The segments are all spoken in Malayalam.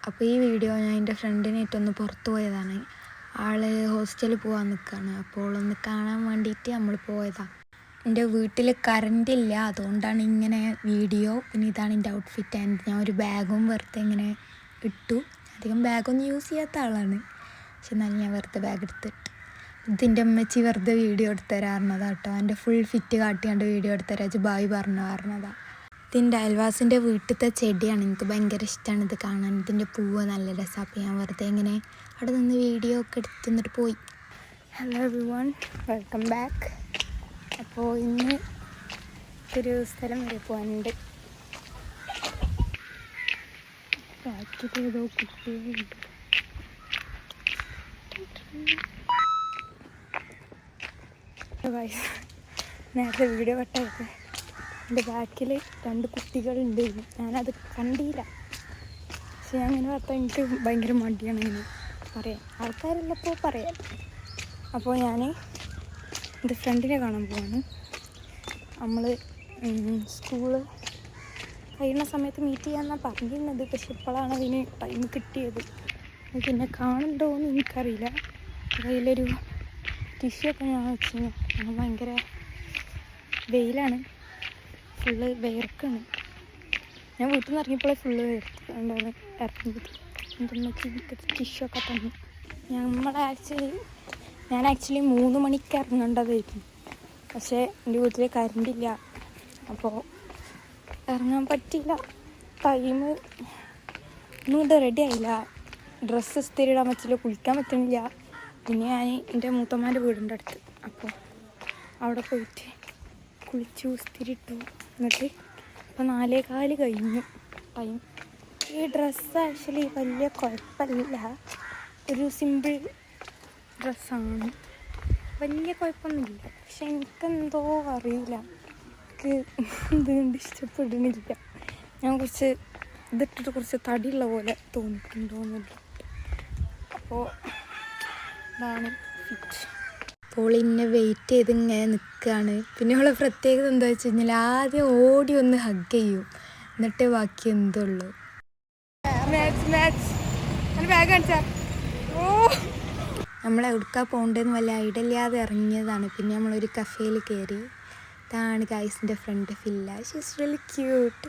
അപ്പോൾ ഈ വീഡിയോ ഞാൻ എൻ്റെ ഫ്രണ്ടിനായിട്ടൊന്ന് പുറത്തു പോയതാണ്. ആൾ ഹോസ്റ്റലിൽ പോകാൻ നിൽക്കുകയാണ്. അപ്പോൾ ഒന്ന് കാണാൻ വേണ്ടിയിട്ട് നമ്മൾ പോയതാണ്. എൻ്റെ വീട്ടിൽ കറണ്ട് ഇല്ല, അതുകൊണ്ടാണ് ഇങ്ങനെ വീഡിയോ. പിന്നെ ഇതാണ് എൻ്റെ ഔട്ട്ഫിറ്റ്. ആൻഡ് ഞാൻ ഒരു ബാഗും വെറുതെ ഇങ്ങനെ ഇട്ടു. അധികം ബാഗൊന്നും യൂസ് ചെയ്യാത്ത ആളാണ്, പക്ഷെ എന്നാലും ഞാൻ വെറുതെ ബാഗ് എടുത്തിട്ട് ഇതിൻ്റെ അമ്മച്ചി വെറുതെ വീഡിയോ എടുത്ത് തരാറുന്നതാണ് കേട്ടോ. എൻ്റെ ഫുൾ ഫിറ്റ് കാട്ടിയാണ്ട് വീഡിയോ എടുത്ത് തരാച്ച് ബായി പറഞ്ഞതാണ്. ഇതിൻ്റെ അയൽവാസിൻ്റെ വീട്ടിലത്തെ ചെടിയാണ്, എനിക്ക് ഭയങ്കര ഇഷ്ടമാണ് ഇത് കാണാൻ. ഇതിൻ്റെ പൂവ് നല്ല രസമാണ്. അപ്പോൾ ഞാൻ വെറുതെ ഇങ്ങനെ അവിടെ നിന്ന് വീഡിയോ ഒക്കെ എടുത്തിട്ട് പോയി. Hello everyone, welcome back. അപ്പോൾ ഇന്ന് ഒരു സ്ഥലം വരെ പോകാനുണ്ട്. ബാക്കിൽ ഏതോ കുട്ടികളുണ്ട്. നേരത്തെ വീഡിയോ കട്ടായത് എൻ്റെ ബാക്കിൽ 2 കുട്ടികളുണ്ട്. ഞാനത് കണ്ടില്ല, പക്ഷെ ഞാൻ ഇങ്ങനെ പറഞ്ഞാൽ എനിക്ക് ഭയങ്കര മടിയാണ് ഇങ്ങനെ പറയാൻ, ആൾക്കാരുള്ളപ്പോൾ പറയാം. അപ്പോൾ ഞാൻ എൻ്റെ ഫ്രണ്ടിനെ കാണാൻ പോവാണ്. നമ്മൾ സ്കൂള് കഴിയുന്ന സമയത്ത് മീറ്റ് ചെയ്യാമെന്നാണ് പറഞ്ഞിരുന്നത്, പക്ഷെ ഇപ്പോഴാണ് അതിന് ടൈം കിട്ടിയത്. പിന്നെ കാണുന്നുണ്ടോയെന്ന് എനിക്കറിയില്ല. കയ്യിലൊരു ടിഷ്യൂ ഒക്കെ ഞാൻ വെച്ചു. ഭയങ്കര വെയിലാണ്, ഫുള്ള് വിയർക്കാണ്. ഞാൻ വീട്ടിൽ നിന്ന് ഇറങ്ങിയപ്പോഴേ ഫുള്ള് വിയർക്ക് എന്താണ് ഇറങ്ങിയത്. എന്തെന്ന് വെച്ചാൽ ടിഷ്യൂ ഒക്കെ തന്നു. ഞാൻ ആക്ച്വലി 3 മണിക്ക് ഇറങ്ങേണ്ടതായിരുന്നു, പക്ഷേ എൻ്റെ വീട്ടിൽ കറണ്ടില്ല, അപ്പോൾ ഇറങ്ങാൻ പറ്റിയില്ല. ടൈം ഒന്നും ഇത് റെഡി ആയില്ല. ഡ്രസ്സ് ഇസ്തിരി ഇടാൻ പറ്റില്ല, കുളിക്കാൻ പറ്റുന്നില്ല. പിന്നെ ഞാൻ എൻ്റെ മൂത്തമ്മേൻ്റെ വീടിൻ്റെ അടുത്ത്, അപ്പോൾ അവിടെ പോയിട്ട് കുളിച്ചു, ഇസ്തിരി ഇട്ടു. എന്നിട്ട് ഇപ്പോൾ 4:15 കഴിഞ്ഞു ടൈം. ഈ ഡ്രസ്സ് ആക്ച്വലി വലിയ കുഴപ്പമില്ല, ഒരു സിമ്പിൾ ഡ്രസ്സാണ്, വലിയ കുഴപ്പമൊന്നുമില്ല. പക്ഷെ എനിക്കെന്തോ അറിയില്ല, എനിക്ക് ഇതുകൊണ്ട് ഇഷ്ടപ്പെടുന്നില്ല. ഞാൻ കുറച്ച് ഇതിട്ടിട്ട് കുറച്ച് തടിയുള്ള പോലെ തോന്നിയിട്ടുണ്ടോയെന്നില്ല. അപ്പോൾ ഇതാണ് ഫിറ്റ്. അപ്പോൾ ഇന്നെ വെയിറ്റ് ചെയ്ത് ഇങ്ങനെ നിൽക്കുകയാണ്. പിന്നെ അവളെ പ്രത്യേകത എന്താ വെച്ച് കഴിഞ്ഞാൽ ആദ്യം ഓടി ഒന്ന് ഹഗ് ചെയ്യും, എന്നിട്ടേ ബാക്കി എന്തുള്ളൂ. നമ്മൾ എവിടുക്കാ പോകേണ്ടതെന്ന് വല്ല ഐഡിയ ഇല്ലാതെ ഇറങ്ങിയതാണ്. പിന്നെ നമ്മളൊരു കഫേയിൽ കയറി. ഇതാണ് ഗൈസിൻ്റെ ഫ്രണ്ട് ഫില്ല. She's really cute.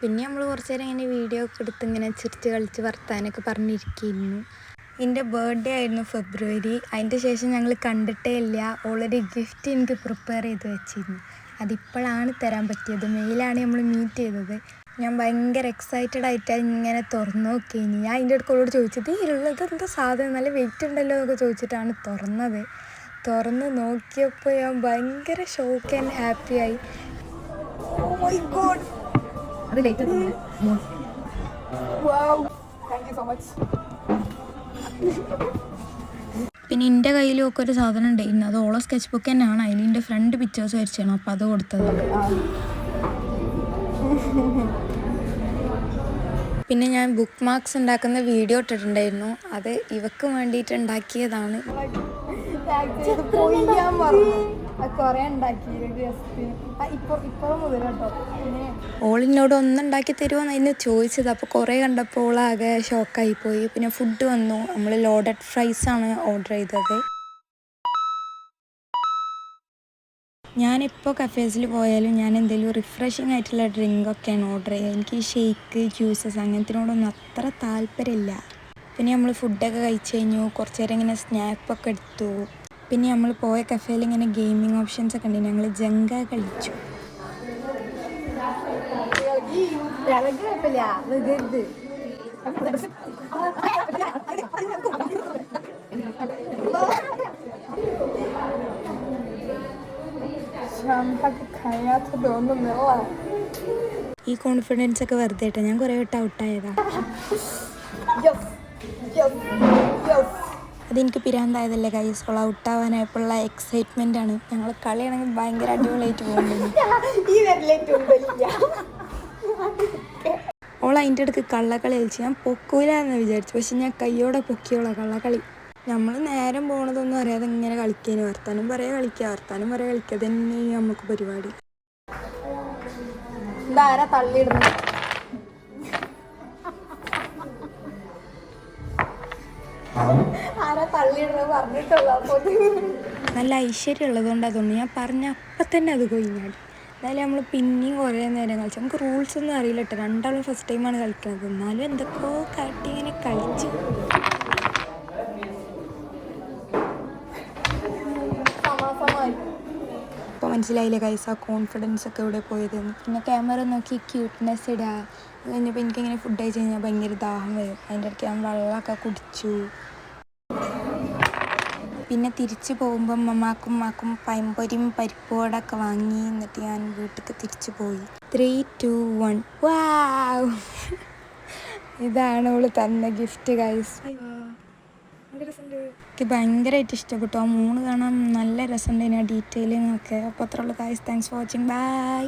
പിന്നെ നമ്മൾ കുറച്ച് നേരം ഇങ്ങനെ വീഡിയോ ഒക്കെ എടുത്ത് ഇങ്ങനെ ചിരിച്ച് കളിച്ച് വർത്താനൊക്കെ പറഞ്ഞിരിക്കുന്നു. എൻ്റെ ബർത്ത്ഡേ ആയിരുന്നു ഫെബ്രുവരി. അതിൻ്റെ ശേഷം ഞങ്ങൾ കണ്ടിട്ടേ ഇല്ല. ഓൾറെഡി ഗിഫ്റ്റ് എനിക്ക് പ്രിപ്പയർ ചെയ്ത് വെച്ചിരുന്നു, അതിപ്പോഴാണ് തരാൻ പറ്റിയത്. മെയിലാണ് നമ്മൾ മീറ്റ് ചെയ്തത്. ഞാൻ ഭയങ്കര എക്സൈറ്റഡ് ആയിട്ടാണ് ഇങ്ങനെ തുറന്നു നോക്കിയിനി. ഞാൻ അതിൻ്റെ അടുക്കോളോട് ചോദിച്ചത് ഉള്ളത് എന്താ സാധനം, നല്ല വെയിറ്റ് ഉണ്ടല്ലോ എന്നൊക്കെ ചോദിച്ചിട്ടാണ് തുറന്നത്. തുറന്ന് നോക്കിയപ്പോൾ ഞാൻ ഭയങ്കര ഷോക്ക് ആൻഡ് ഹാപ്പിയായി. ഓ മൈ ഗോഡ്, പിന്നെ എൻ്റെ കയ്യിലും ഒക്കെ ഒരു സാധനം ഉണ്ടായിരുന്നു. അത് ഓളോ സ്കെച്ച് ബുക്ക് തന്നെയാണ്. അതിൽ എൻ്റെ ഫ്രണ്ട് പിക്ചേഴ്സ് വരച്ചാണ്, അപ്പോൾ അത് കൊടുത്തതാണ്. പിന്നെ ഞാൻ ബുക്ക് മാർക്സ് ഉണ്ടാക്കുന്ന വീഡിയോ ഇട്ടിട്ടുണ്ടായിരുന്നു, അത് ഇവക്ക് വേണ്ടിയിട്ട് ഉണ്ടാക്കിയതാണ്. ഓളിനോട് ഒന്നുണ്ടാക്കി തരുമോന്ന് അതിന് ചോദിച്ചത്. അപ്പോൾ കുറേ കണ്ടപ്പോൾ ഓളാകെ ഷോക്കായി പോയി. പിന്നെ ഫുഡ് വന്നു. നമ്മൾ ലോഡഡ് ഫ്രൈസാണ് ഓർഡർ ചെയ്തത്. ഞാനിപ്പോൾ കഫേസിൽ പോയാലും ഞാൻ എന്തെങ്കിലും റിഫ്രഷിങ് ആയിട്ടുള്ള ഡ്രിങ്കൊക്കെയാണ് ഓർഡർ ചെയ്യുക. എനിക്ക് ഈ ഷേക്ക്, ജ്യൂസസ് അങ്ങനത്തിനോടൊന്നും അത്ര താല്പര്യമില്ല. പിന്നെ നമ്മൾ ഫുഡൊക്കെ കഴിച്ച് കഴിഞ്ഞു. കുറച്ച് നേരം ഇങ്ങനെ സ്നാപ്പൊക്കെ എടുത്തു. പിന്നെ നമ്മൾ പോയ കഫേയിൽ ഇങ്ങനെ ഗെയിമിങ് ഓപ്ഷൻസ് ഒക്കെ ഉണ്ട്. ഞങ്ങൾ ജങ്ക കളിച്ചു. ഈ കോൺഫിഡൻസ് ഒക്കെ വെറുതെ ആയിട്ടാ, ഞാൻ കുറേ വട്ടം ഔട്ടായതാ. അതെനിക്ക് പിരാന്തായതല്ലേ ഗൈസ്, ഓൾ ഔട്ടാവാനായപ്പോഴുള്ള എക്സൈറ്റ്മെൻ്റ് ആണ്. ഞങ്ങൾ കളിയാണെങ്കിൽ ഭയങ്കര അടിപൊളിയായിട്ട് പോകുന്നുണ്ട്. ഓൾ അതിൻ്റെ അടുക്ക് കള്ളക്കളി കളിച്ച്. ഞാൻ പൊക്കൂല എന്ന് വിചാരിച്ചു, പക്ഷെ ഞാൻ കയ്യോടെ പൊക്കിയോളാം കള്ളക്കളി. നമ്മൾ നേരം പോണതൊന്നും അറിയാതെ ഇങ്ങനെ കളിക്കാനും വർത്താനം പറയാൻ കളിക്കുക, വർത്താനം പറയാൻ കളിക്കുക, തന്നെ നമുക്ക് പരിപാടി. തള്ളിയിടുന്നു ആരാ തള്ളിയിടുന്നത് പറഞ്ഞിട്ടുള്ളൂ. അപ്പോൾ നല്ല ഐശ്വര്യം ഉള്ളതുകൊണ്ട് അതുകൊണ്ട് ഞാൻ പറഞ്ഞ അപ്പം തന്നെ അത് കൊഴിഞ്ഞാടി. എന്നാലും നമ്മൾ പിന്നെയും കുറേ നേരം കളിച്ചു. നമുക്ക് റൂൾസ് ഒന്നും അറിയില്ല കേട്ടോ, രണ്ടാളും ഫസ്റ്റ് ടൈമാണ് കളിക്കുന്നത്. എന്നാലും എന്തൊക്കെയോ കാട്ടി ഇങ്ങനെ കളിച്ചു. ഇപ്പോൾ മനസ്സിലായില്ലേ ഗൈസ് ആ കോൺഫിഡൻസ് ഒക്കെ ഇവിടെ പോയതെന്ന്. പിന്നെ ക്യാമറ നോക്കി ക്യൂട്ട്നെസ് ഇടുക. അത് കഴിഞ്ഞപ്പോൾ എനിക്കിങ്ങനെ ഫുഡ് കഴിച്ച് കഴിഞ്ഞാൽ ഭയങ്കര ദാഹം വരും. അതിൻ്റെ ഇടയ്ക്ക് ഞാൻ വെള്ളമൊക്കെ കുടിച്ചു. പിന്നെ തിരിച്ച് പോകുമ്പം ഉമ്മാക്കും പഴംപൊരിയും പരിപ്പോടൊക്കെ വാങ്ങി. എന്നിട്ട് ഞാൻ വീട്ടിലേക്ക് തിരിച്ചു പോയി. 3, 2, 1 വാവ്. ഇതാണ് അവൾ തന്ന ഗിഫ്റ്റ് ഗൈസ്. എനിക്ക് ഭയങ്കരമായിട്ട് ഇഷ്ടപ്പെട്ടു. ആ 3 കാണാൻ നല്ല രസമുണ്ട്. ഡീറ്റെയിലിംഗ് ഒക്കെ. അപ്പോൾ അത്രയുള്ളൂ guys. Thanks for watching. By.